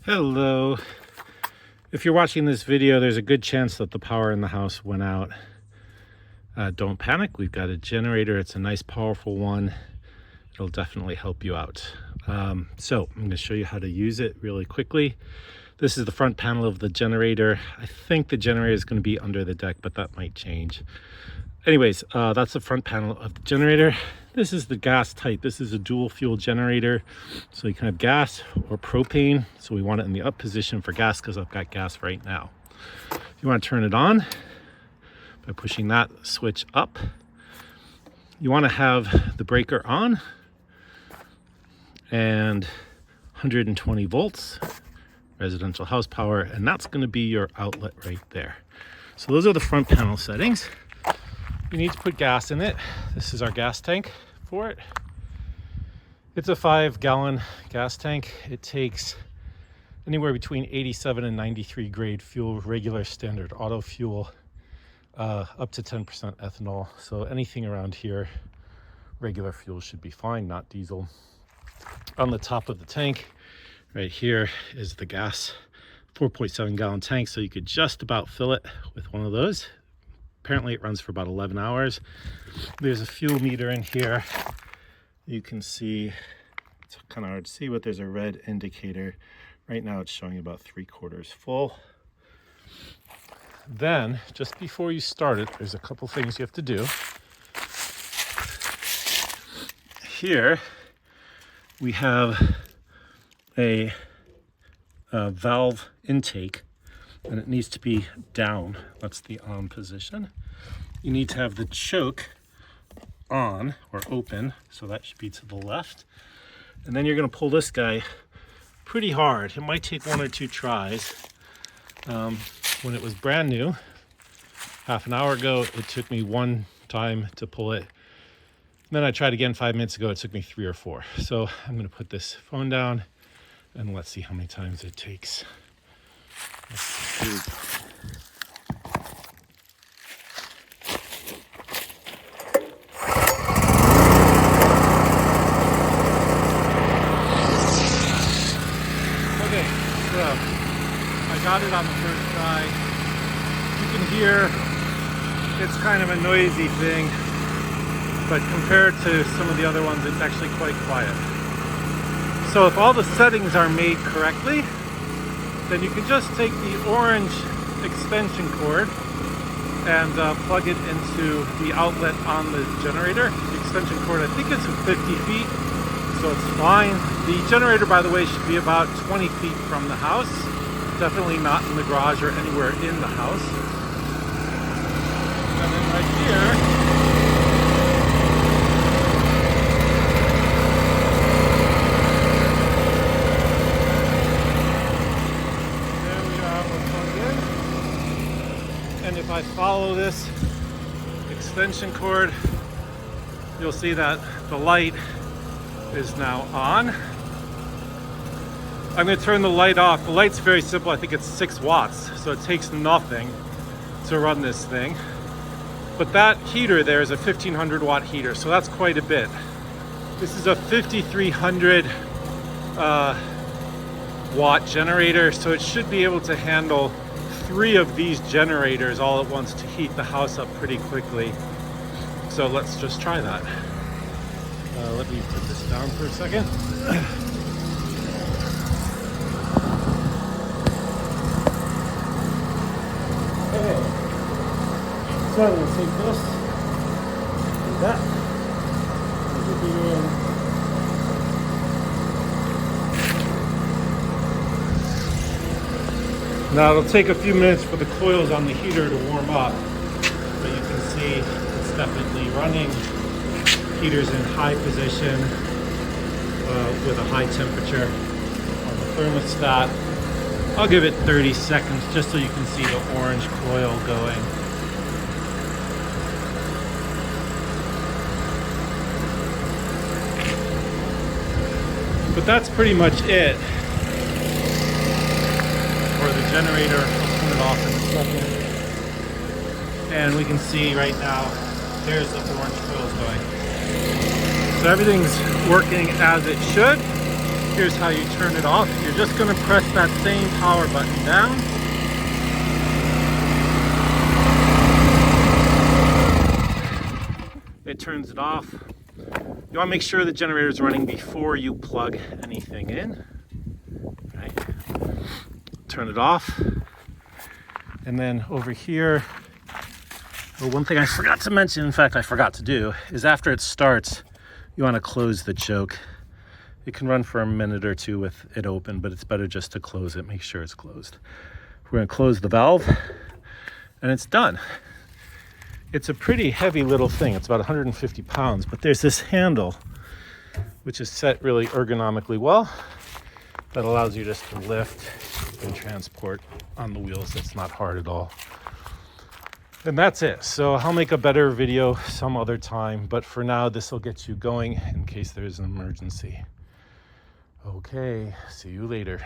Hello. If you're watching this video, there's a good chance that the power in the house went out. Don't panic. We've got a generator. It's a nice, powerful one. It'll definitely help you out. So I'm going to show you how to use it really quickly. This is the front panel of the generator. I think the generator is going to be under the deck, but that might change. Anyways, that's the front panel of the generator. This is the gas type. This is a dual fuel generator. So you can have gas or propane. So we want it in the up position for gas because I've got gas right now. You want to turn it on by pushing that switch up. You want to have the breaker on and 120 volts, residential house power, and that's going to be your outlet right there. So those are the front panel settings. You need to put gas in it. This is our gas tank for it. It's a 5-gallon gas tank. It takes anywhere between 87 and 93 grade fuel, regular standard auto fuel, up to 10% ethanol. So anything around here, regular fuel should be fine, not diesel. On the top of the tank, right here, is the gas, 4.7 gallon tank. So you could just about fill it with one of those. Apparently it runs for about 11 hours. There's a fuel meter in here. You can see, it's kind of hard to see, but there's a red indicator. Right now it's showing about 3/4 full. Then, just before you start it, there's a couple things you have to do. Here, we have a valve intake, and it needs to be down. That's the on position. You need to have the choke on or open, so that should be to the left. And then you're going to pull this guy pretty hard. It might take 1 or 2 tries. When it was brand new, half an hour ago, it took me 1 time to pull it. Then I tried again 5 minutes ago. It took me 3 or 4. So I'm going to put this phone down and let's see how many times it takes. Okay, so I got it on the first try. You can hear it's kind of a noisy thing, but compared to some of the other ones, it's actually quite quiet. So if all the settings are made correctly, then you can just take the orange extension cord and plug it into the outlet on the generator. The extension cord, I think it's 50 feet, so it's fine. The generator, by the way, should be about 20 feet from the house. Definitely not in the garage or anywhere in the house. And then right here, and if I follow this extension cord, you'll see that the light is now on. I'm going to turn the light off. The light's very simple. I think it's 6 watts, so it takes nothing to run this thing. But that heater there is a 1500 watt heater, so that's quite a bit. This is a 5300 watt generator, so it should be able to handle 3 of these generators all at once to heat the house up pretty quickly. So let's just try that. Let me put this down for a second. Okay, so I'm going to take this, do that, put the heater in. Now it'll take a few minutes for the coils on the heater to warm up, but you can see it's definitely running. Heater's in high position with a high temperature on the thermostat. I'll give it 30 seconds just so you can see the orange coil going. But that's pretty much it for the generator. I'll turn it off in a second. And we can see right now, there's the orange coils going. So everything's working as it should. Here's how you turn it off. You're just going to press that same power button down. It turns it off. You want to make sure the generator is running before you plug anything in. Right. Turn it off. And then over here, well, one thing I forgot to mention, in fact I forgot to do, is after it starts, you want to close the choke. It can run for a minute or two with it open, but it's better just to close it, make sure it's closed. We're going to close the valve, and it's done. It's a pretty heavy little thing. It's about 150 pounds, but there's this handle, which is set really ergonomically well, that allows you just to lift and transport on the wheels. It's not hard at all. And that's it. So I'll make a better video some other time, but for now, this will get you going in case there is an emergency. Okay, see you later.